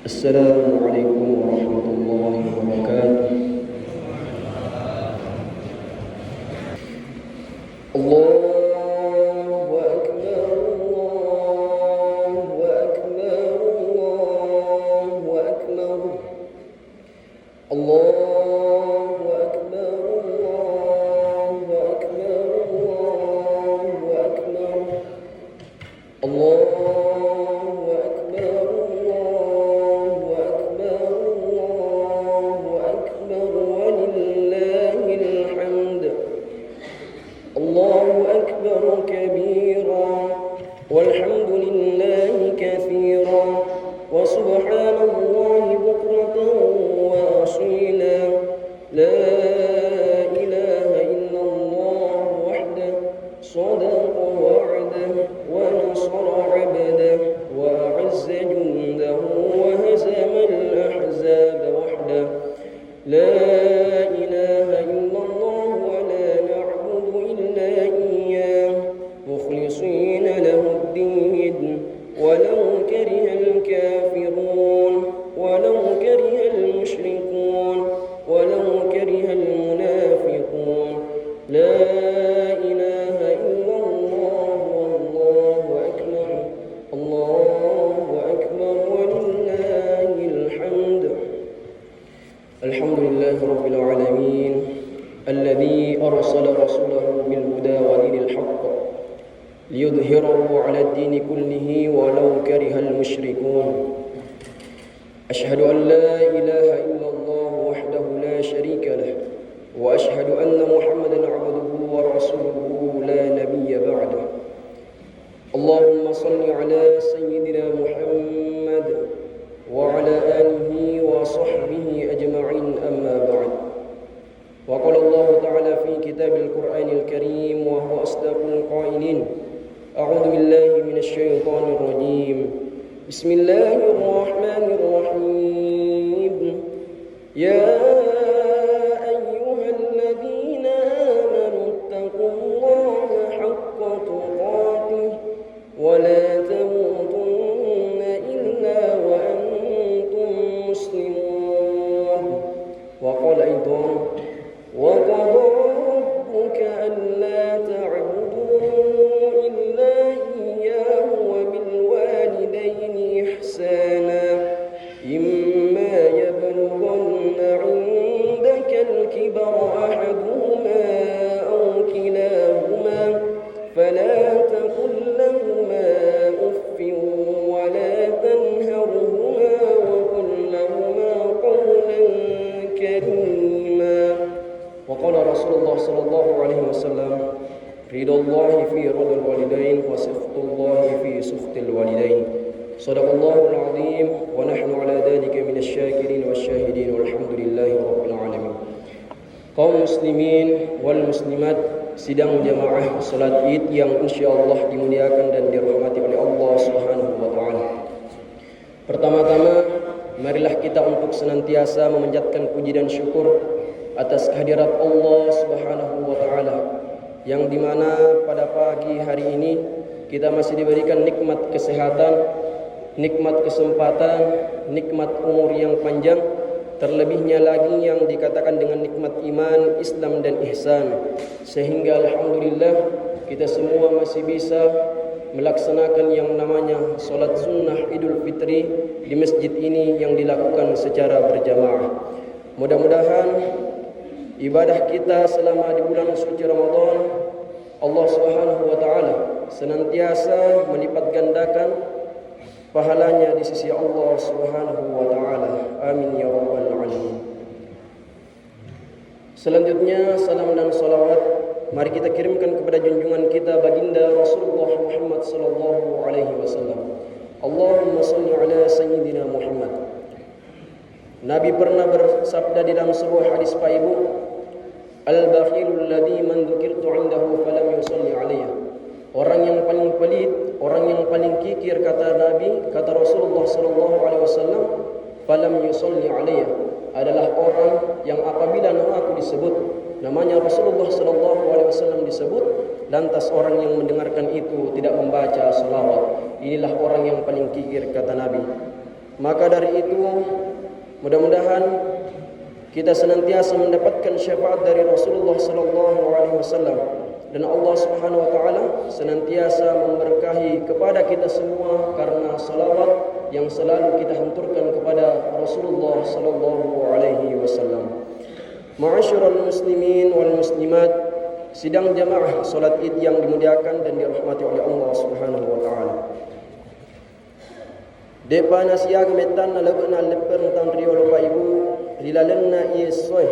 السلام عليكم ورحمة الله وبركاته. الله أكبر الله أكبر الله أكبر الله أكبر الله أكبر الله أكبر الله والحمد لله كثيرا وسبحان الله بكرة وأصيلا لا إله إلا الله وحده صدق وعده ونصر عبده وأعز جنده وهزم الأحزاب وحده لا إله إلا الله ولا نعبد إلا إياه مخلصين له الدين ولو كره الكافرون ولو كره المشركون ولو كره المنافقون لا إله إلا الله والله أكبر الله أكبر ولله الحمد. الحمد لله رب العالمين الذي أرسل رسوله بالهدى ودين الحق ليظهره على الدين كله ولو كره المشركون. أشهد أن لا إله إلا الله وحده لا شريك له وأشهد أن محمدا عبده ورسوله لا نبي بعده. اللهم صل على سيدنا محمد وعلى آله وصحبه أجمعين أما بعد. وقال الله تعالى في كتاب القرآن الكريم وهو أصدق القائلين: أعوذ بالله من الشيطان الرجيم بسم الله الرحمن الرحيم يا أيها الذين آمنوا اتقوا الله حق تقاته ولا تموتن إلا وأنتم مسلمون. وقال أيضا: وقضى ربك ألا تعبدوا إلا إياه وبالوالدين إحسانا إما يبلغن عندك الكبر أحدهما أو كلاهما فلا تقل لهما أف ولا تنهرهما وقل لهما قولا كريما. وقال رسول الله صلى الله عليه وسلم: رضا الله في رضا الوالدين وسخط الله في سخط الوالدين. صدق الله العظيم ونحن على ذلك من الشاكرين والشاهدين والحمد لله رب العالمين. Kaum muslimin wal muslimat, sidang jamaah salat Id yang insyaallah dimuliakan dan dirahmati oleh Allah Subhanahu wa taala. Pertama-tama, marilah kita untuk senantiasa memanjatkan puji dan syukur atas kehadirat Allah Subhanahu wa taala yang dimana pada pagi hari ini kita masih diberikan nikmat kesehatan, nikmat kesempatan, nikmat umur yang panjang, terlebihnya lagi yang dikatakan dengan nikmat iman, Islam dan ihsan, sehingga alhamdulillah kita semua masih bisa melaksanakan yang namanya salat sunnah Idul Fitri di masjid ini yang dilakukan secara berjamaah. Mudah-mudahan ibadah kita selama di bulan suci Ramadan, Allah Subhanahu wa taala senantiasa melipat gandakan pahalanya di sisi Allah Subhanahu wa taala. Amin ya rabbal alamin. Selanjutnya salam dan salawat mari kita kirimkan kepada junjungan kita baginda Rasulullah Muhammad sallallahu alaihi wasallam. Allahumma shalli ala sayyidina Muhammad. Nabi pernah bersabda di dalam sebuah hadis Pak Ibu, al-bakhilul ladzi man dzukirtu 'indahu falam yusalli 'alayya. Orang yang paling pelit, orang yang paling kikir, kata Nabi, kata Rasulullah sallallahu alaihi wasallam, falam yusalli 'alayya, adalah orang yang apabila namaku disebut, namanya Rasulullah sallallahu alaihi wasallam disebut, lantas orang yang mendengarkan itu tidak membaca salawat. Inilah orang yang paling kikir, kata Nabi. Maka dari itu mudah-mudahan kita senantiasa mendapatkan syafaat dari Rasulullah sallallahu alaihi wasallam, dan Allah Subhanahu wa taala senantiasa memberkahi kepada kita semua karena salawat yang selalu kita hanturkan kepada Rasulullah sallallahu alaihi wasallam. Ma'asyiral muslimin wal muslimat, sidang jamaah salat Id yang dimuliakan dan dirahmati oleh Allah Subhanahu wa taala. Depa nasiya gemetan na lebna leper tan rio lupa ibu rilalenna iesoi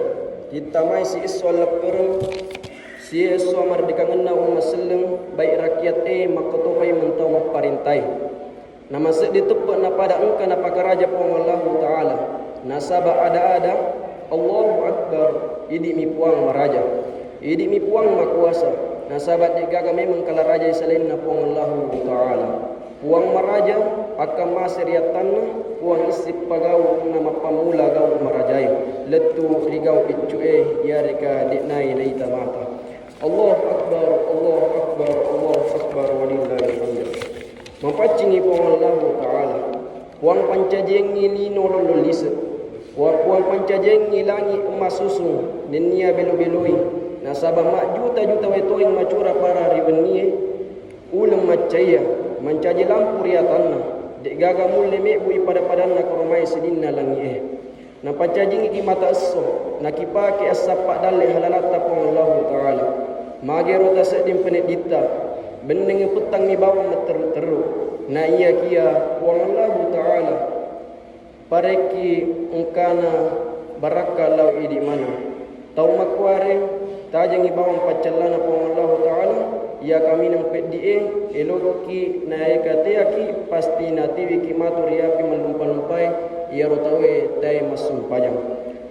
kita mai si iswa leper si iswa mardikangna umma sallam baik rakyat makotopai mentau maparintai nama sed ditepuk na pada engka na pakaraja pong Allah taala nasaba ada Allahu akbar idi mi puang maraja idi mi puang makuasa nasaba digaga memang kala raja selain na pong Allah taala puang maraja akan masiriatan puang isi pagau nama pamula gau marajai letu rigau icue ya reka dinai naita mata Allah akbar Allah akbar Allah akbar walillahil hamd. Mampacingi puang Allah taala puang pancajengi lino lololise puang pancajengi langi emas susu nenia belo-beloi nasaba mak juta-juta wetoing macura para ribenie ulam macaya mencaji lampu riatanna dek gaga mulle me bui pada na koromai sedinna langi na pancajing ki mata asso na kipake asapa dalle halalata pong Allah taala magero ta sedim penedita beneng petang ni bawa meteru na iya kia pong Allah taala pareki engkana baraka lau idi mana tau makware tajeng ibawang pacalana pong Allah taala ya kami nang pedie eloki nae kateaki pasti natiwi kimaturi api melumpai ya rotawe tai masum pajang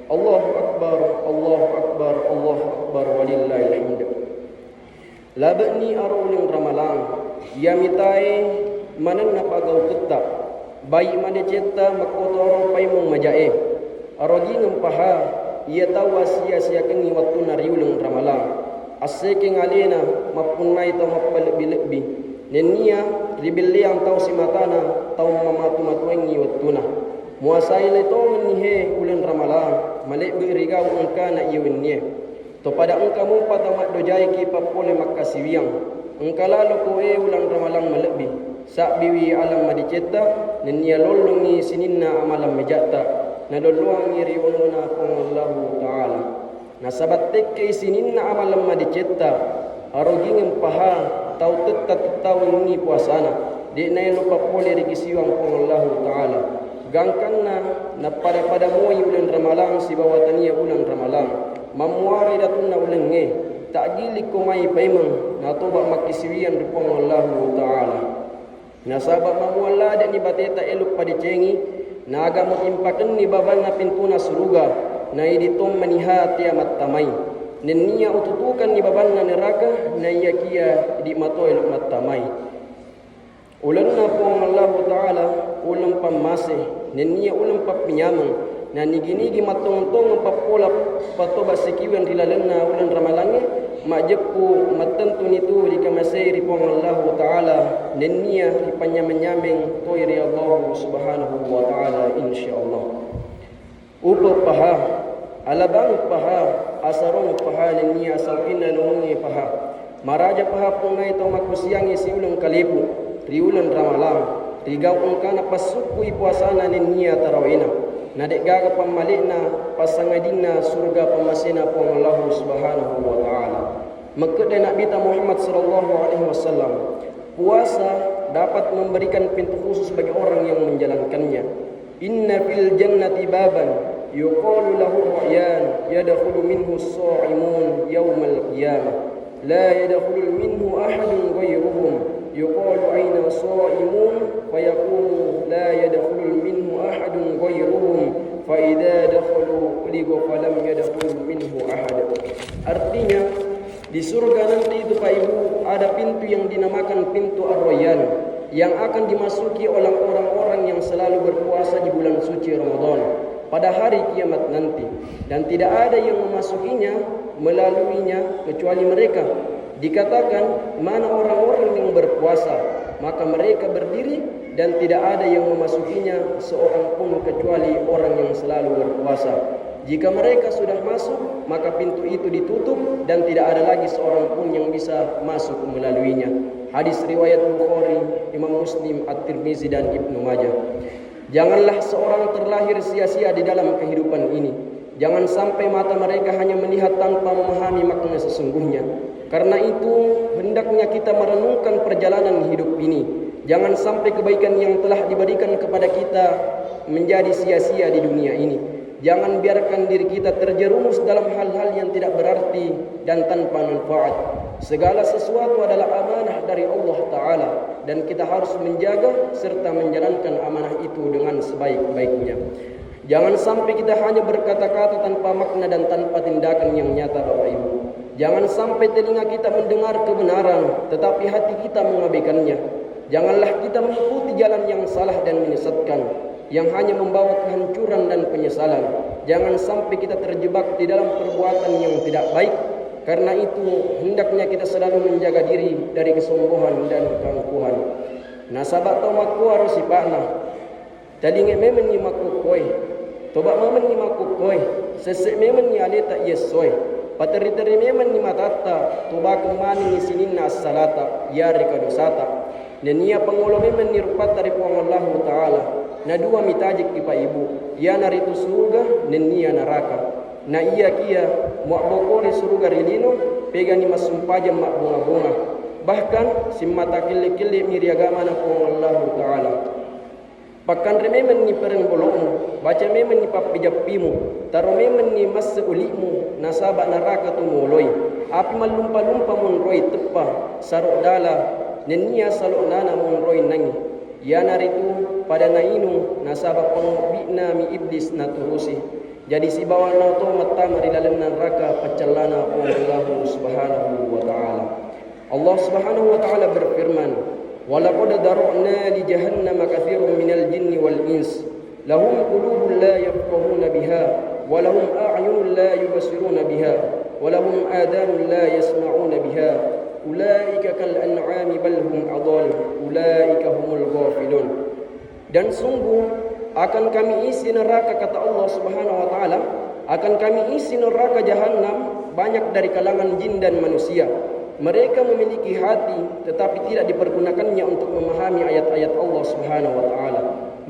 Allahu akbar Allahu akbar Allahu akbar walillahil hamd. Labni arulin ramalang ya mitai manan napagau tetap baik mane cetta makotoro pai mong majae arogi ngampaha ia tawas sia-sia kengi waktu nariulung ramalang aseke ngalena mapunai tau mapalebbi nenia ribelli ang tau simatana tau mamatu-matuengi wattuna muasai le to mennihe ulen ramalan malek berigau engka na iwennie to pada engka mu patamat dojai ki papole makasiwiang engka lalu koe ulan ramalan malebbi sak biwi alam madiceta nenia lollongi sininna amalam mejata na lolluangi riwona pong taala nasabat tekke sininna amalam madicetta aroging paha tau tettat tau ngi puasana de nay lupa pole rigisiwang pong Allah taala gangkanna na pada moi ulen ramalang si bawatania ulan ramalang mamuari datunna ulen nge takgili kumai paimang na toba makisiwian pong Allah taala nasaba mamualla de ni bateta eluk padicengi naga mo impaken ni baban na pintuna suruga na iditom manihati amat tamai nenia ututukan ni baban na neraka na iya kia di matoy mat tamai ulan na po Allah taala ulam pamase nenia ulam papinyamang na nigini matong-tong papola patoba sekiwan rilalenna ulan ramalange majepu matentu nitu di kamasai ri po Allah taala nenia ripanyamanyameng toy ri Allah subhanahu wa taala insyaallah upo paha alabang paha asarong paha nenia sawina nungi paha maraja paha pungai to makusiangi si ulang kalipu riulan ramalang rigau ungkana pasukui puasana nenia tarawina nadek gaga pamalikna pasangadina surga pamasina pong Allah subhanahu wa taala makde Nabi Muhammad sallallahu alaihi wasallam puasa dapat memberikan pintu khusus bagi orang yang menjalankannya inna fil jannati baban yuqalu lahu rayyan yadkhulu minhu as-sa'imun yawmal qiyamah la yadkhulu minhu ahadun ghayruhum yuqalu ayna sa'imun fayaqulu la yadkhulu minhu ahadun ghayruhum fa idza dakhalu uligu falam yadkhul minhu ahad. Artinya di surga nanti itu Pak Ibu ada pintu yang dinamakan pintu Ar-Rayyan yang akan dimasuki oleh orang-orang yang selalu berpuasa di bulan suci Ramadan pada hari kiamat nanti, dan tidak ada yang memasukinya melaluinya kecuali mereka. Dikatakan mana orang-orang yang berpuasa, maka mereka berdiri dan tidak ada yang memasukinya seorang pun kecuali orang yang selalu berpuasa. Jika mereka sudah masuk, maka pintu itu ditutup dan tidak ada lagi seorang pun yang bisa masuk melaluinya. Hadis riwayat Bukhari, Imam Muslim, At-Tirmizi dan Ibnu Majah. Janganlah seorang terlahir sia-sia di dalam kehidupan ini. Jangan sampai mata mereka hanya melihat tanpa memahami makna sesungguhnya. Karena itu, hendaknya kita merenungkan perjalanan hidup ini. Jangan sampai kebaikan yang telah diberikan kepada kita menjadi sia-sia di dunia ini. Jangan biarkan diri kita terjerumus dalam hal-hal yang tidak berarti dan tanpa manfaat. Segala sesuatu adalah amanah dari Allah Ta'ala, dan kita harus menjaga serta menjalankan amanah itu dengan sebaik-baiknya. Jangan sampai kita hanya berkata-kata tanpa makna dan tanpa tindakan yang nyata, Bapak Ibu. Jangan sampai telinga kita mendengar kebenaran tetapi hati kita mengabaikannya. Janganlah kita mengikuti jalan yang salah dan menyesatkan, yang hanya membawa kehancuran dan penyesalan. Jangan sampai kita terjebak di dalam perbuatan yang tidak baik. Karena itu, hendaknya kita selalu menjaga diri dari kesombongan dan keangkuhan. Nasabat tau maku harus sipana. Tadi ngememen ni maku koi. Toba memen ni maku koi. Sesek memen ni aleta yesoy. Pateri-teri memen ni matata. Toba kemani ni sinin na salata. Yari kadosata. Nenia pangolo memen ni rupat dari Allah Ta'ala. Na dua mitajik ipa ibu. Ya naritu surga, nenia neraka. Na iya kia muak bokori suruga rilino pega ni masumpaja mak bunga-bunga. Bahkan simmata kille-kille miriagama na Allah Ta'ala. Pakan rememen ni pereng bolokmu, baca memen ni papijapimu, taro memen ni mas ulimu, nasaba neraka tu moloi. Api malumpa-lumpa mun roi tepa, sarok dala, nenia salok nana mun roi nangi. Ya naritu pada nainu nasaba pengobina mi iblis naturusi. Jadi si bawah nauto mata marilalan neraka pecalana Allah Subhanahu wa Ta'ala. Allah Subhanahu wa Ta'ala berfirman, "Walaqad dara'na li jahannama katsiran minal jinni wal ins, lahum qulubun la yafqahuna biha, wa lahum a'yunun la yubsiruna biha, wa lahum adhanun la yasma'una biha. Ulaika kal an'ami bal hum adall, ulaika humul ghafilun." Dan sungguh akan kami isi neraka, kata Allah Subhanahu wa Ta'ala, akan kami isi neraka jahanam banyak dari kalangan jin dan manusia. Mereka memiliki hati tetapi tidak dipergunakannya untuk memahami ayat-ayat Allah Subhanahu wa Ta'ala.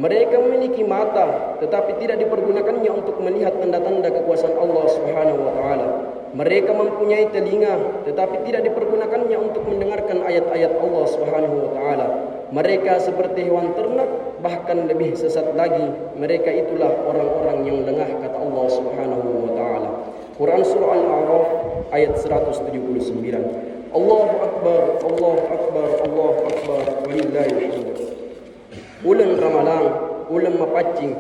Mereka memiliki mata tetapi tidak dipergunakannya untuk melihat tanda-tanda kekuasaan Allah Subhanahu wa Ta'ala. Mereka mempunyai telinga tetapi tidak dipergunakannya untuk mendengarkan ayat-ayat Allah Subhanahu wa Ta'ala. Mereka seperti hewan ternak, bahkan lebih sesat lagi. Mereka itulah orang-orang yang lengah, kata Allah Subhanahu wa Ta'ala. Quran surah Al-A'raf ayat 179. Allahu Akbar, Allahu Akbar, Allahu Akbar, walillahilhamd. Ulang ramalang, ulang mapacing,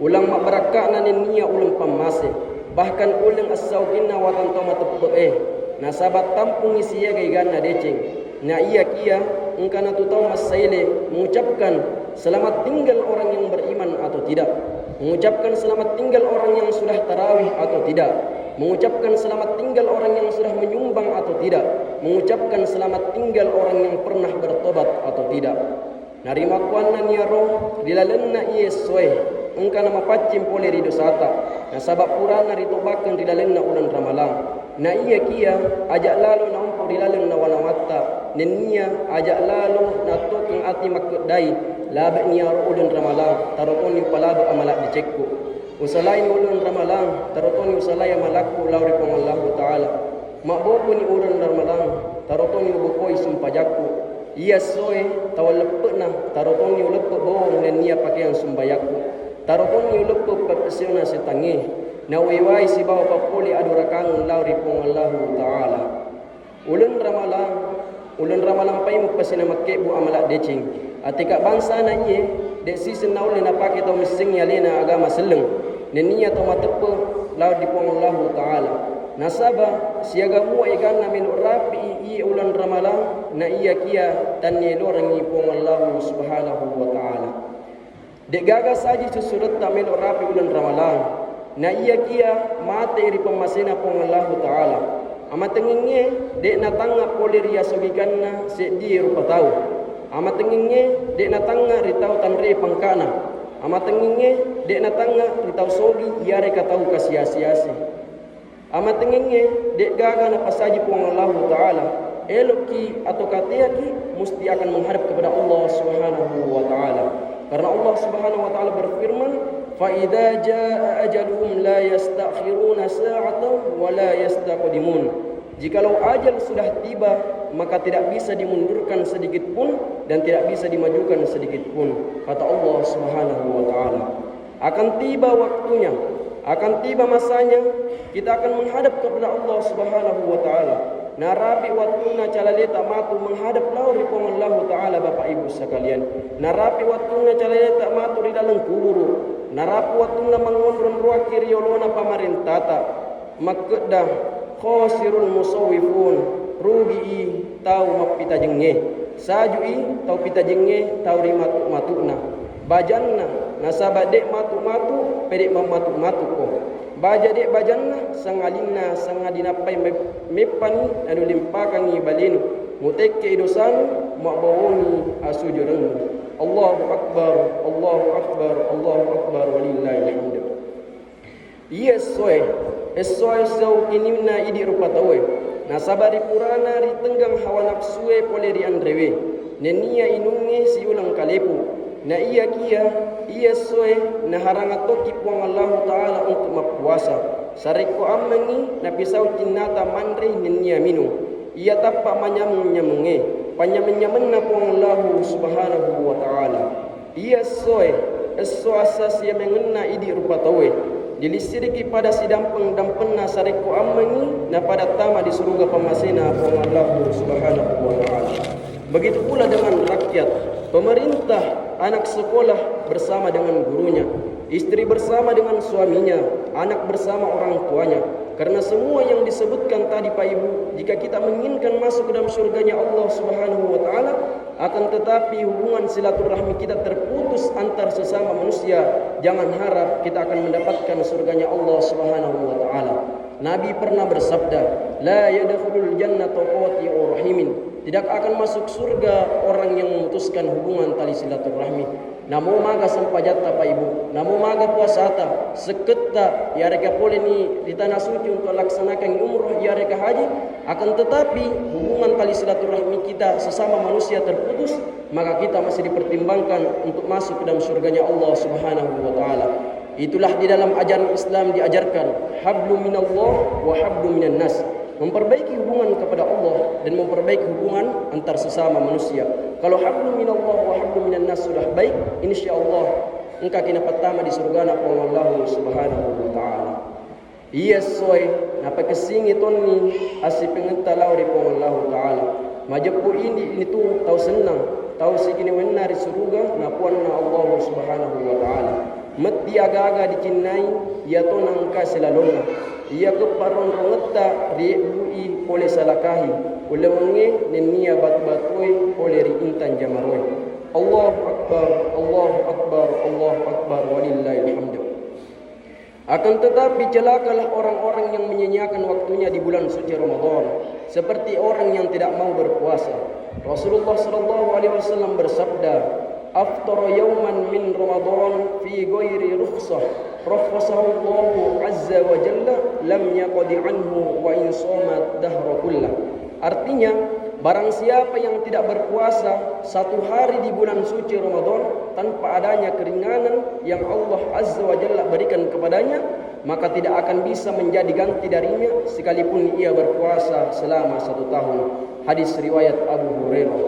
ulang mabarakak na niya ulang pamase. Bahkan ulang as-sawkinna wa tantama tepee. Nasabat tampung isiya gaigan na deceng. Na iya kia engkana tutau masaile mengucapkan selamat tinggal orang yang beriman atau tidak, mengucapkan selamat tinggal orang yang sudah tarawih atau tidak, mengucapkan selamat tinggal orang yang sudah menyumbang atau tidak, mengucapkan selamat tinggal orang yang pernah bertobat atau tidak. Narima kuanna niya roh dilalenna iye soe engkana mapacim pole rido sata. Na sabab purana ritobakan dilalenna ulan ramalang. Na iya kia ajak lalu na umpo dilaleng na wanawata. Nenia ajak lalu na tokeng ati makudai labe niya ro ulan ramalang tarotoni palaba amalak dicekku. Usalai ni ulan ramalang tarotoni usalai amalakku lauri pong Allah Ta'ala. Makbopo ni ulan ramalang tarotoni ubukoi sumpajakku. Iya soe tawal lepek na tarotoni ulepek bohong dan niya pakaian sumbayakku. Tarotoni ulepek papesiona setangi. Na wiwai si bawa papuli adurakang lauri pong Allah Ta'ala. Ulan ramalang pay magpasina makkebu amalak decing. Atika bangsa na iye de sisen na uli na pake tau mising yalena agama seleng. Neniya tau matepe lauri pong Allah Ta'ala. Nasaba siaga mua ikan na minu rapi iye ulan ramalang na iya kia tanye lorang ipong Allah Subhanahu wa Ta'ala. Dek gagas saja susurat tak minu rapi ulan ramalang na iya kia mate iri pemasina pong Allah Ta'ala. Ama tenginge dek na tanga poli ria sogikanna se di rupa tau. Ama tengenge dek natanga ritau tanre pangkana. Ama tengenge dek natanga ritau sogi iare katau kasia-siasi. Ama tengenge dek gaga na pasaji puang Allah Ta'ala. Eloki atau katiaki mesti akan menghadap kepada Allah Subhanahu wa Ta'ala. Karena Allah Subhanahu wa Ta'ala berfirman, "Fa-idza jaa ajaluhum la yastakhiruna sa'atan wa la yastaqdimun." Jikalau ajal sudah tiba, maka tidak bisa dimundurkan sedikit pun dan tidak bisa dimajukan sedikit pun. Kata Allah Subhanahu wa Ta'ala. Akan tiba waktunya, akan tiba masanya, kita akan menghadap kepada Allah Subhanahu wa Ta'ala. Narapi waktuna calaleta matu menghadap lauri pun Allah Ta'ala Bapak Ibu sekalian. Narapi waktuna calaleta matu di dalam kubur. Narapi waktuna mengondron ruaki riolona pamarintata. Makedah khosirul musawifun. Rugi tau mapita jenge. Sajui tau pita jenge tau rimatu-matuna. Bajanna nasabah dek matu-matu pedek mamatu-matu ko. Baja dek bajanna sangalina sangadinapai mepani anu limpakangi balinu mutekke idosanu mabawoni asujureng. Allahu akbar, Allahu akbar, Allahu akbar walillahil hamd. Yes soe sau kinimna idi rupa tawe. Nasabari purana ri tenggang hawa nafsue pole ri andrewe. Nenia inunge si ulang kalepu. Na iya kia iya soe na haranga toki puang Allah Ta'ala untuk mapuasa. Sareko ammengi na pisau tinata mandri nenia minu. Iya tappa manyam-nyamenge. Panyam-nyamenna puang Allah Subhanahu wa Ta'ala. Iya soe esso asas yang mengenna idi rupa tawe. Dilisiriki pada si dampeng-dampenna sareko ammengi na pada tama di surga pamasena puang Allah Subhanahu wa Ta'ala. Begitu pula dengan rakyat, pemerintah, anak sekolah bersama dengan gurunya, istri bersama dengan suaminya, anak bersama orang tuanya. Karena semua yang disebutkan tadi Pak Ibu, jika kita menginginkan masuk ke dalam surganya Allah Subhanahu wa Ta'ala, akan tetapi hubungan silaturahmi kita terputus antar sesama manusia, jangan harap kita akan mendapatkan surganya Allah Subhanahu wa Ta'ala. Nabi pernah bersabda, "La yadkhulul jannata qati'ur rahimin." Tidak akan masuk surga orang yang memutuskan hubungan tali silaturahmi. Namo maga sampajata Pak Ibu, namo maga puasata, seketta ya reka pole ni di tanah suci untuk laksanakan umroh ya reka haji, akan tetapi hubungan tali silaturahmi kita sesama manusia terputus, maka kita masih dipertimbangkan untuk masuk ke dalam surganya Allah Subhanahu wa Ta'ala. Itulah di dalam ajaran Islam diajarkan hablu minallah wa hablu minan nas. Memperbaiki hubungan kepada Allah dan memperbaiki hubungan antar sesama manusia. Kalau hablu minallah wa hablu minan nas sudah baik, insyaallah engkau kena pertama di surga na Allah Subhanahu wa Ta'ala. Iya soy napa kesingi tonni asi pengentalau di Allah Ta'ala. Majepu ini tu tahu senang, tahu sikini wenna di surga na puanna Allah Subhanahu wa Ta'ala. Mati aga-aga dicinai ya tonang kasilalona. Ia keparon rongeta riui oleh salakahi oleh wonge nenia batu-batui oleh riintan jamaroi. Allahu akbar, Allahu akbar, Allahu akbar walillahil hamd. Akan tetapi celakalah orang-orang yang menyia-nyiakan waktunya di bulan suci Ramadan, seperti orang yang tidak mau berpuasa. Rasulullah sallallahu alaihi wasallam bersabda, "Aftara yawman min Ramadan fi ghairi rukhsah." Rafasahu Allah Azza wa Jalla lam yaqdi anhu wa in somat dahra kullah. Artinya, barang siapa yang tidak berpuasa satu hari di bulan suci Ramadan tanpa adanya keringanan yang Allah Azza wa Jalla berikan kepadanya, maka tidak akan bisa menjadi ganti darinya sekalipun ia berpuasa selama 1 tahun. Hadis riwayat Abu Hurairah.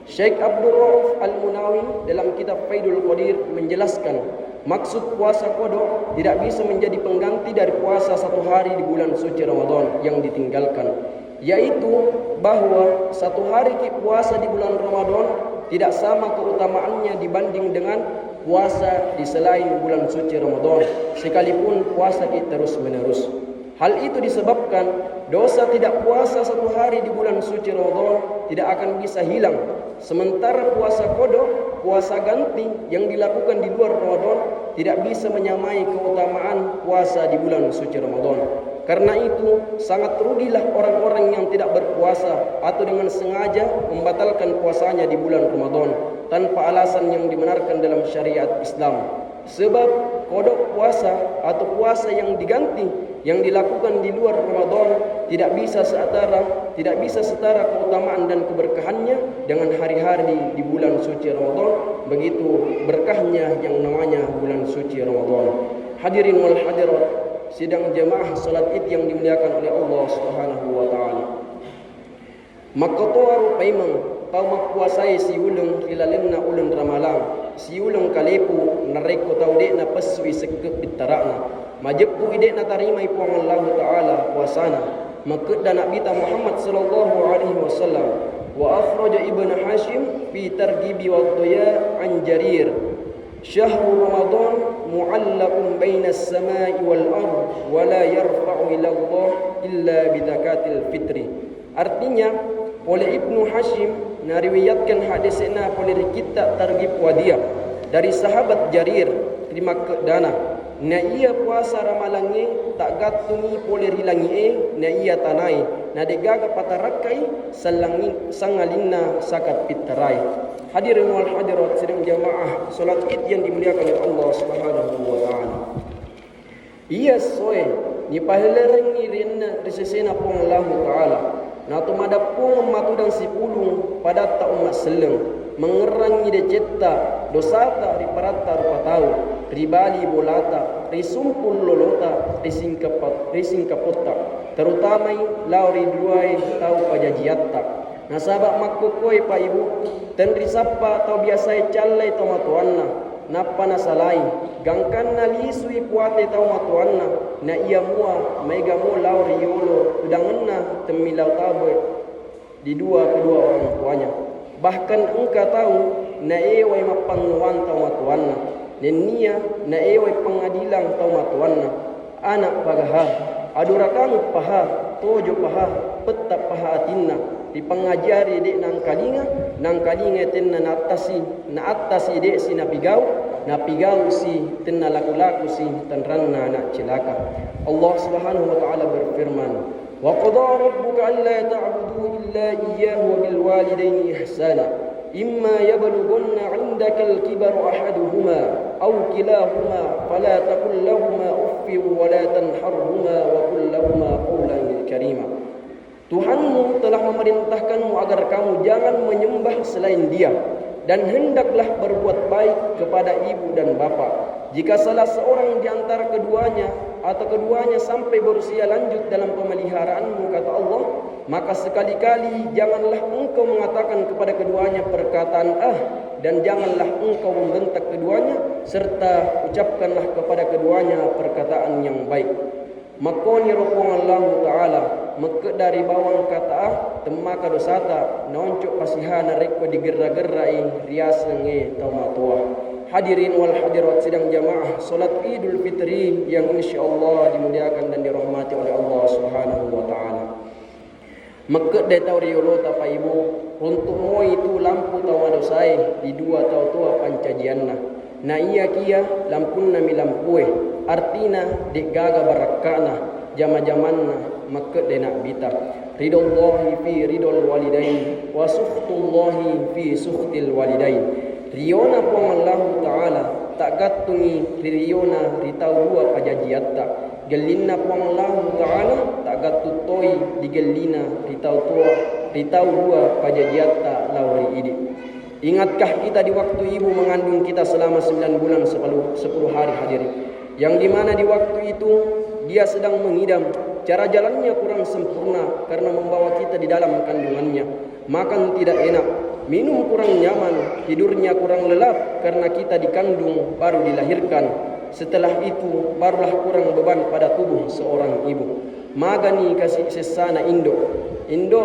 Syekh Abdul Rauf Al-Munawi dalam kitab Faidul Qadir menjelaskan maksud puasa qada tidak bisa menjadi pengganti dari puasa 1 hari di bulan suci Ramadan yang ditinggalkan, yaitu bahwa 1 hari puasa di bulan Ramadan tidak sama keutamaannya dibanding dengan puasa di selain bulan suci Ramadan sekalipun puasa kita terus menerus. Hal itu disebabkan dosa tidak puasa 1 hari di bulan suci Ramadan tidak akan bisa hilang. Sementara puasa qada, puasa ganti yang dilakukan di luar Ramadan tidak bisa menyamai keutamaan puasa di bulan suci Ramadan. Karena itu sangat rugilah orang-orang yang tidak berpuasa atau dengan sengaja membatalkan puasanya di bulan Ramadan tanpa alasan yang dibenarkan dalam syariat Islam. Sebab kodok puasa atau puasa yang diganti yang dilakukan di luar Ramadan tidak bisa setara keutamaan dan keberkahannya dengan hari-hari di bulan suci Ramadan. Begitu berkahnya yang namanya bulan suci Ramadan. Hadirin wal hadirat, sidang jamaah salat Id yang dimuliakan oleh Allah Subhanahu wa taala. Maka tuaru paimang tau mapuasai si ulung kilalenna ulun ramalang. Si ulung kalepu nareko tau dek na pesui sekep bitarakna. Majepu ide na tarima ipuang Allah taala puasana. Maka dan Nabi Muhammad sallallahu alaihi wasallam wa akhraja Ibnu Hashim fi targhibi wa dhiya an Jarir. Syahrul Ramadan mu'allaqun baina as-sama'i wal ard wa la yarfa'u ila Allah illa bi zakatil fitri. Artinya oleh Ibnu Hashim nariwayatkan hadisnya oleh kitab Targhib Wadiyah dari sahabat Jarir terima kedana na ia puasa ramalangi tak gatungi oleh rilangi na ia tanai na degaga patarakai sangalinna sakat pitarai. Hadirin wal hadirat sidang jamaah salat Id yang dimuliakan oleh Allah Subhanahu wa taala. Ia soe ni pahelereng ni renna risesena pong Allah taala. Na tumadapung matudang sipulung pada ta umat seleng mengerangi de cetta dosata riparata rupatau ribali bolata risumpul lolota risingkapotta terutamai lauri duai tau pajajiatta. Nasabak makukoi pa ibu ten risappa tau biasai callai tau matuanna napa nasalai gangkan na lisui puate tau matuanna na ia mua mega mu lauri yolo udanganna temilau tabe di kedua orang tuanya. Bahkan engkau tahu na ewai mapanguan tau matuanna nenia na ewai pengadilan tau matuanna anak pagaha adurakang paha tojo paha petap paha atinna dipengajari dek nang kalinga tenna na atasi dek si napigau si tenna laku si tenranna nak celaka. Allah Subhanahu wa taala berfirman, wa qada rabbuka alla ta'budu illa iyyahu wa bil walidayni ihsana imma yablughanna 'indaka al-kibar ahaduhuma aw kilahuma fala taqul lahumā uffin wa la tanharhumā wa qul lahumā qawlan karīmā. Tuhanmu telah memerintahkanmu agar kamu jangan menyembah selain Dia dan hendaklah berbuat baik kepada ibu dan bapa. Jika salah seorang di antara keduanya atau keduanya sampai berusia lanjut dalam pemeliharaanmu, kata Allah, maka sekali-kali janganlah engkau mengatakan kepada keduanya perkataan dan janganlah engkau membentak keduanya serta ucapkanlah kepada keduanya perkataan yang baik. Makoni ropong Allah Ta'ala maka dari bawang kata temaka dosata noncok pasihana rekko digerra-gerrai riasange taumatua. Hadirin wal hadirat sidang jamaah salat Idul Fitri yang insyaallah dimuliakan dan dirahmati oleh Allah Subhanahu wa taala. Maka de tau riolo ta pa ibu untuk mo itu lampu tau madosai di dua tau tua pancajianna. Na iya kia lampunna mi lampue artina de gaga barakana jama-jamanna maka de nak bita ridallahi fi ridal walidain wa sukhtullahi fi sukhtil walidain. Riona pong Allah Ta'ala tak gatungi riona ritau dua pajajiatta gelinna pong Allah Ta'ala tak gatutoi di gelina ritau dua pajajiatta lauri idi. Ingatkah kita di waktu ibu mengandung kita selama 9 bulan 10 hari hadirin, yang dimana di waktu itu dia sedang mengidam, cara jalannya kurang sempurna karena membawa kita di dalam kandungannya, makan tidak enak, minum kurang nyaman, tidurnya kurang lelap karena kita dikandung baru dilahirkan. Setelah itu barulah kurang beban pada tubuh seorang ibu. Magani kasih sesana Indo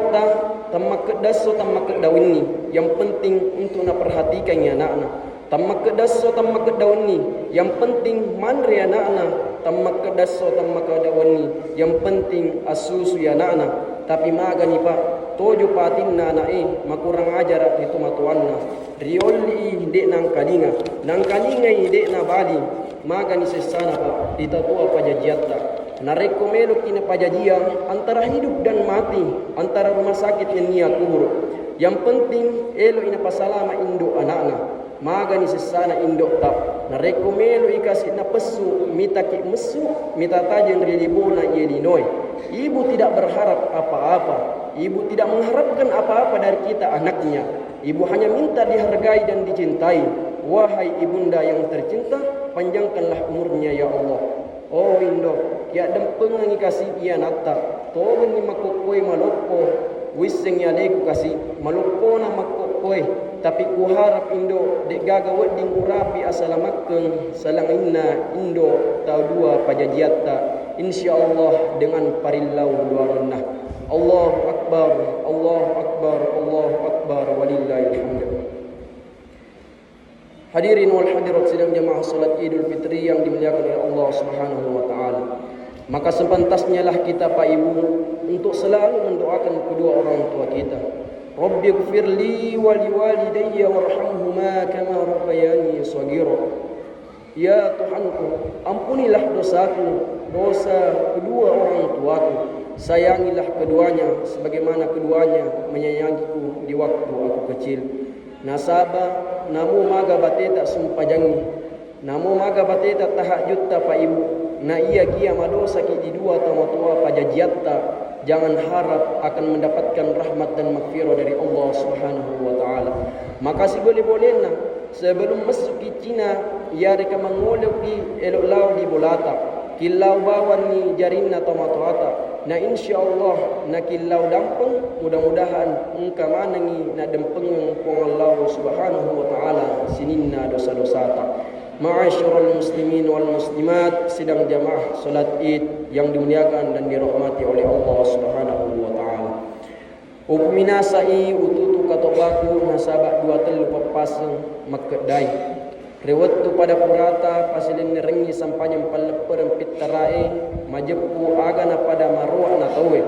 tamak daso tamak daun ni. Yang penting untuk nak perhatikannya anak-anak. Tamak daso tamak daun ni. Yang penting manre anak-anak. Tamak daso tamak daun ni. Yang penting asusu ya anak-anak. Tapi magani pak tojo patinna anak makurang ajar itu matuanna. Rioli dek nang kalinga ide na bali. Magani sesana pak ditatua pajajiatta. nareko melok kina pajajian antara hidup dan mati, antara rumah sakit yang nia kubur. Yang penting elo ina pasalama indo anak-anak maga ni sesana indo tak nareko melo ikasih na pesu mita ki mesu mita tajen relibona yelinoi. Ibu tidak berharap apa-apa, ibu tidak mengharapkan apa-apa dari kita anaknya. Ibu hanya minta dihargai dan dicintai. Wahai ibunda yang tercinta, panjangkanlah umurnya ya Allah. Oh indo kia dempengang ikasih ia nata toben ni makokoi maloko wiseng ya leku kasih maloko na makokoi. Tapi ku harap indo dek gaga wedding urapi asalamakeng salang inna indo tau dua pajajiatta insyaallah dengan parillau duarunna. Allahu akbar, Allahu akbar, Allahu akbar, walillahil hamd. Hadirin wal hadirat sidang jamaah salat Idul Fitri yang dimuliakan oleh Allah Subhanahu wa taala. Maka sepantasnya lah kita Pak Ibu untuk selalu mendoakan kedua orang tua kita. Rabbi ighfirli wa liwalidayya warhamhuma kama rabbayani shaghira. Ya Tuhanku, ampunilah dosaku, dosa kedua orang tuaku. Sayangilah keduanya sebagaimana keduanya menyayangiku di waktu aku kecil. Nasaba namu maga bateta sumpajangi. Namu maga bateta tahajud ta Pak Ibu. Na iya kia madosa ki di dua tua pajajiatta. Jangan harap akan mendapatkan rahmat dan maghfirah dari Allah Subhanahu wa taala. Maka si boleh-bolehna sebelum masuk ke Cina ia reka mangolok di elok lau di bolata. Kilau bawan ni jarinna tomatoata. Na insyaallah na kilau dampeng mudah-mudahan engka manangi na dempeng pong Allah Subhanahu wa taala sininna dosa-dosa ta. Ma'asyiral muslimin wal muslimat, sidang jamaah salat Id yang dimuliakan dan dirahmati oleh Allah Subhanahu wa taala. Ukminasai ututu katobaku nasabak dua telu papaseng makedai. Rewet tu pada purata pasilin nerengi sampanya paleper pitarae majepu agana pada marwa na tawe.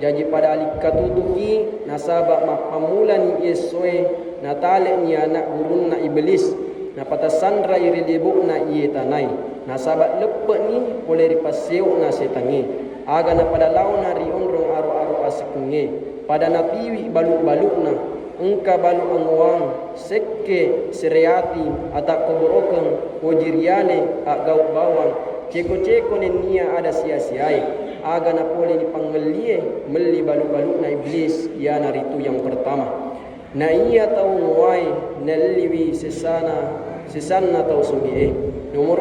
Jadi pada alik katutuki nasabak mapamulan yeswe natale ni anak gurun na iblis. Na pata sandra irilibuk na iye tanai. Na sabat lepek ni boleh dipaseu na setangi. Aga na pada lau na rionrong aru-aru asiknge. Pada na piwi baluk-baluk na. Engka baluk anguang. Sekke sereati atak koborokan. Kojiriane ak gauk bawang. Ceko-ceko nenia ada sia-siai. Aga na boleh dipanggelie. Meli baluk-baluk na iblis. Ya naritu yang pertama. Na iya tau nguai naliwi sesana tau sugie. Nomor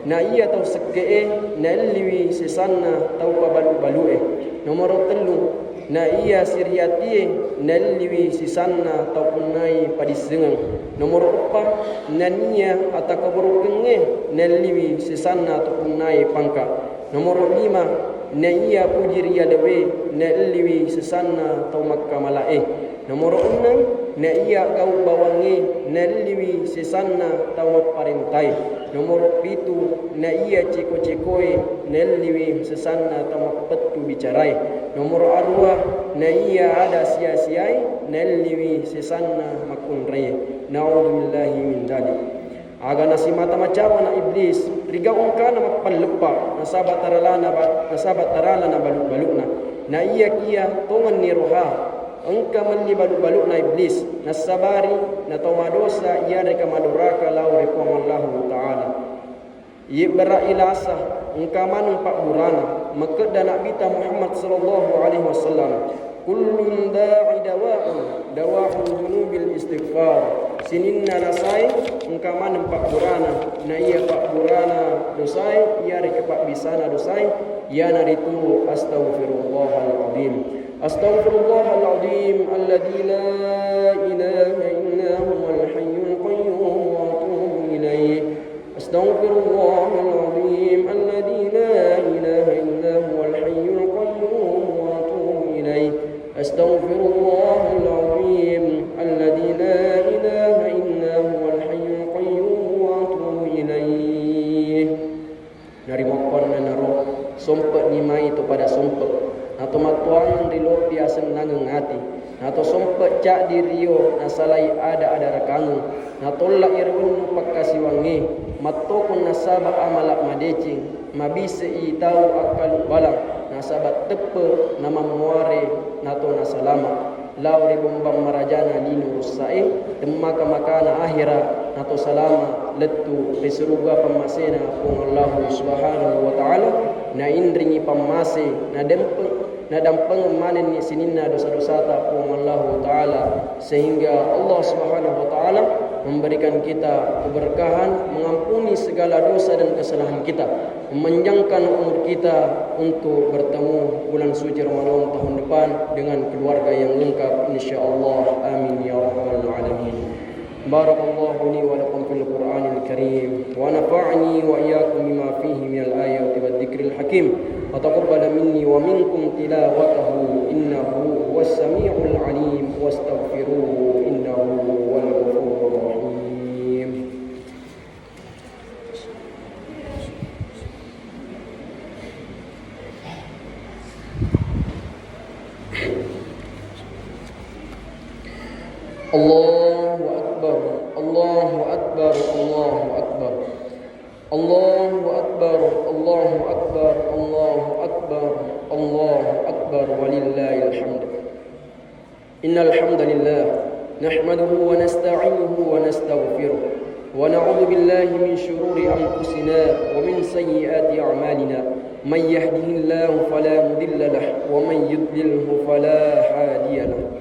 2, na iya tau sekee naliwi sesana tau pabalu-balue. Nomor 3, na iya siriatie naliwi sesana tau punai padisengang. Nomor 4, na niya atakaburukenge naliwi sesana tau punai pangka. Nomor 5, na iya pujiria dewe naliwi sesana tau makkamalae. Nomor 6, na iya kau bawangi naliwi sesana tawat parintai. Nomor 7, na iya ceko-cekoe naliwi sesana tawat petu bicarai. Nomor 4, na iya ada sia-siai naliwi sesana makunrai. Na'udzubillahi min dzalik. Aga nasi mata macawa na iblis riga ungkana makpalepa nasabat taralana baluk-balukna. Na iya kia tongan ni roha engka mali baluk-baluk na iblis nasabari na tomadosa ia reka maduraka lau repong Allah taala. Ia berailasa engka manung pak burana makeda Nabi Muhammad sallallahu alaihi wasallam kullun da'i dawa'un junubil istighfar. Sininna nasai engka manung pak burana na ia pak burana dosai ia reka pak bisana dosai ia naritu astaghfirullahal azim. Astaghfirullahaladzim alladzi la ilaha illa huwal hayyul qayyum wa atubu ilaih. Astaghfirullahaladzim alladzi la ilaha illa huwal hayyul qayyum wa atubu ilaih. Astaghfirullahaladzim alladzi la ilaha illa huwal hayyul qayyum wa atubu ilaih. Dari mokon naro sompet ni mai tu pada sompet nato matuangan rilo piasan nangeng hati nato sompet cak dirio nasalai ada rekangu nato la irun pakasiwangi matokon nasaba amalak madecing mabise i tau akal balang nasabat tepe nama muare nato nasalama lauri bombang marajana linu rusai temaka makana akhira nato salama letu besuruga pamasena pung Allah subhanahu wa ta'ala na indringi pamase na dampeng manen ni sininna dosa-dosa ta pung Allah ta'ala sehingga Allah subhanahu wa ta'ala memberikan kita keberkahan, mengampuni segala dosa dan kesalahan kita, memanjangkan umur kita untuk bertemu bulan suci Ramadan tahun depan dengan keluarga yang lengkap insyaallah. Amin ya rabbal alamin. Barakallahu li wa lakum fil Qur'anil Karim wa nafa'ani wa iyyakum bima fihi minal ayati wad dzikril hakim wa taqabbala minni wa minkum tilawatahu innahu huwas samiul alim wastaghfiruhu innahu huwal ghafurur rahim. Allahu akbar, Allahu akbar, Allahu akbar, Allahu akbar, Allahu akbar, Allahu akbar, Allahu akbar, walillahil hamd. Innal hamdalillah nahmaduhu wa nasta'inuhu wa nastaghfiruh wa na'udzu billahi min shururi anfusina wa min sayyiati a'malina may yahdihillahu fala mudilla lahu wa may yudlilhu fala hadiya lahu.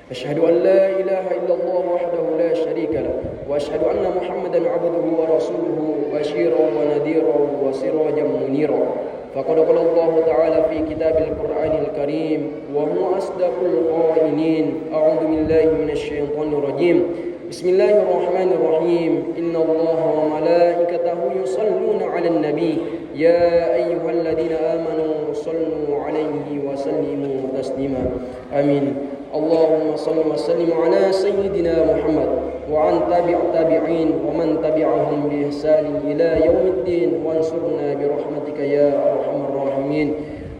أشهد أن لا إله إلا الله وحده لا شريك له وأشهد أن محمدا عبده ورسوله بشيرا ونذيرا وسراجا منيرا فقد قال الله تعالى في كتاب القرآن الكريم وهو أصدق القائلين أعوذ بالله من الشيطان الرجيم بسم الله الرحمن الرحيم إن الله وملائكته يصلون على النبي يا أيها الذين آمنوا صلوا عليه وسلموا تسليما آمين. اللهم صل وسلم على سيدنا محمد وعن تابعين ومن تبعهم بإحسان إلى يوم الدين وانصرنا برحمتك يا أرحم الراحمين.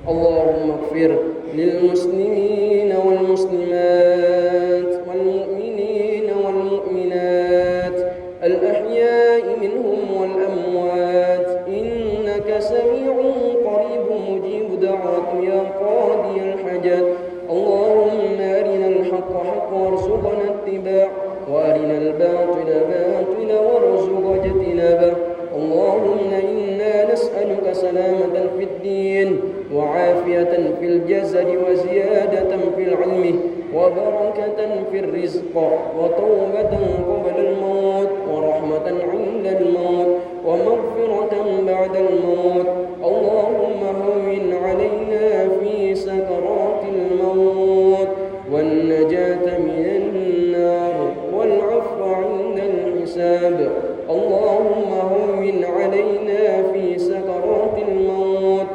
اللهم اغفر للمسلمين والمسلمات والمؤمنين والمؤمنات الأحياء منهم والأموات إنك سميع قريب مجيب دعوة يا قاضي الحاجات. اللهم أرنا الحق حقا وارزقنا اتباعه وأرنا الباطل باطلا وارزقنا اجتنابه. اللهم إنا نسألك سلامة في الدين وعافية في الجسد وزيادة في العلم وبركة في الرزق وتوبة قبل الموت ورحمة عند الموت ومغفرة بعد الموت. اللهم هون علينا في سكرات الموت والنجاة من النار والعفو عند الحساب. اللهم هون علينا في سكرات الموت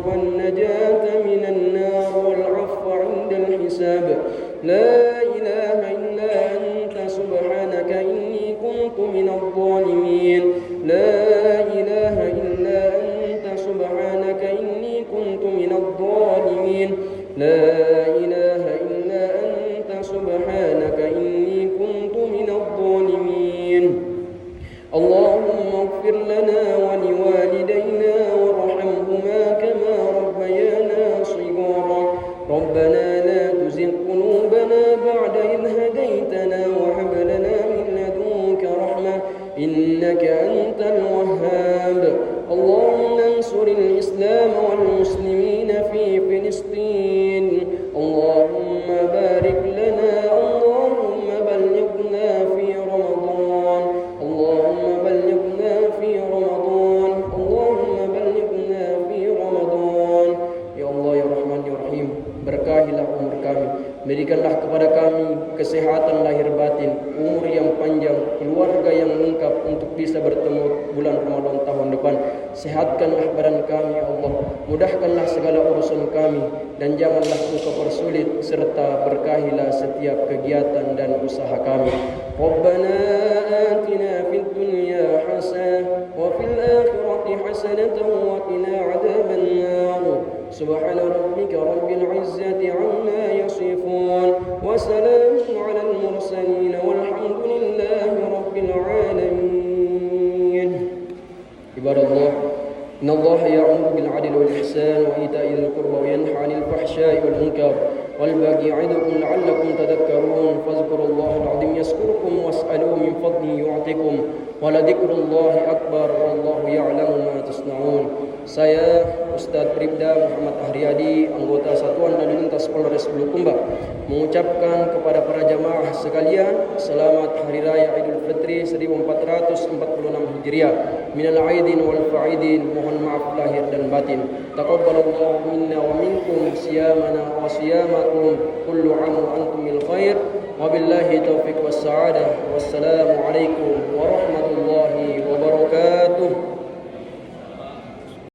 والنجاة من النار والعفو عند الحساب. لا إله إلا أنت سبحانك إني كنت من الظالمين. لا إله إلا أنت سبحانك إني كنت من الظالمين. لا إله إلا أنت سبحانك إني كنت من الظالمين. اللهم اغفر لنا ولوالدينا وارحمهما كما ربيانا صغارا. ربنا لا تزغ قلوبنا بعد إذ هديتنا وهب لنا من لدنك رحمة إنك أنت الوهاب. اللهم انصر الإسلام والمسلمين في فلسطين. اللهم بارك لنا. اللهم بلغنا في رمضان. اللهم بلغنا في رمضان. اللهم بلغنا في رمضان. Ya Allah ya Rahman ya Rahim, berkahilah umur kami, berikanlah kepada kami kesehatan lahir batin, umur yang panjang, keluarga yang lengkap untuk bisa bertemu bulan Ramadan tahun depan. Sehatkanlah badan kami ya Allah, mudahkanlah segala urusan kami dan janganlah Engkau persulit, serta berkahilah setiap kegiatan dan usaha kami. Rabbana atina fid dunya hasanah wa fil akhirati hasanatan wa qina العالمين. عباد الله، إن الله يأمر بالعدل والإحسان وإيتاء ذي القربى وينهى عن الفحشاء والمنكر والبغي يعظكم لعلكم تذكرون. فاذكروا الله العظيم يذكركم واسألوه من فضله يعطكم ولذكر الله أكبر والله يعلم ما تصنعون. Saya Ustadz Bribda Muhammad Ahriyadi, anggota Satuan Lalu Lintas Polres Bulukumba, mengucapkan kepada para jamaah sekalian selamat Hari Raya Idul Fitri 1446 Hijriah. Minal aidin wal fa'idin, mohon maaf lahir dan batin. Taqabbalallahu minna wa minkum siyamana wa siyamakum, kullu 'am wa antum bil khair. Wabillahi taufiq was sa'adah. Wassalamu alaikum warahmatullahi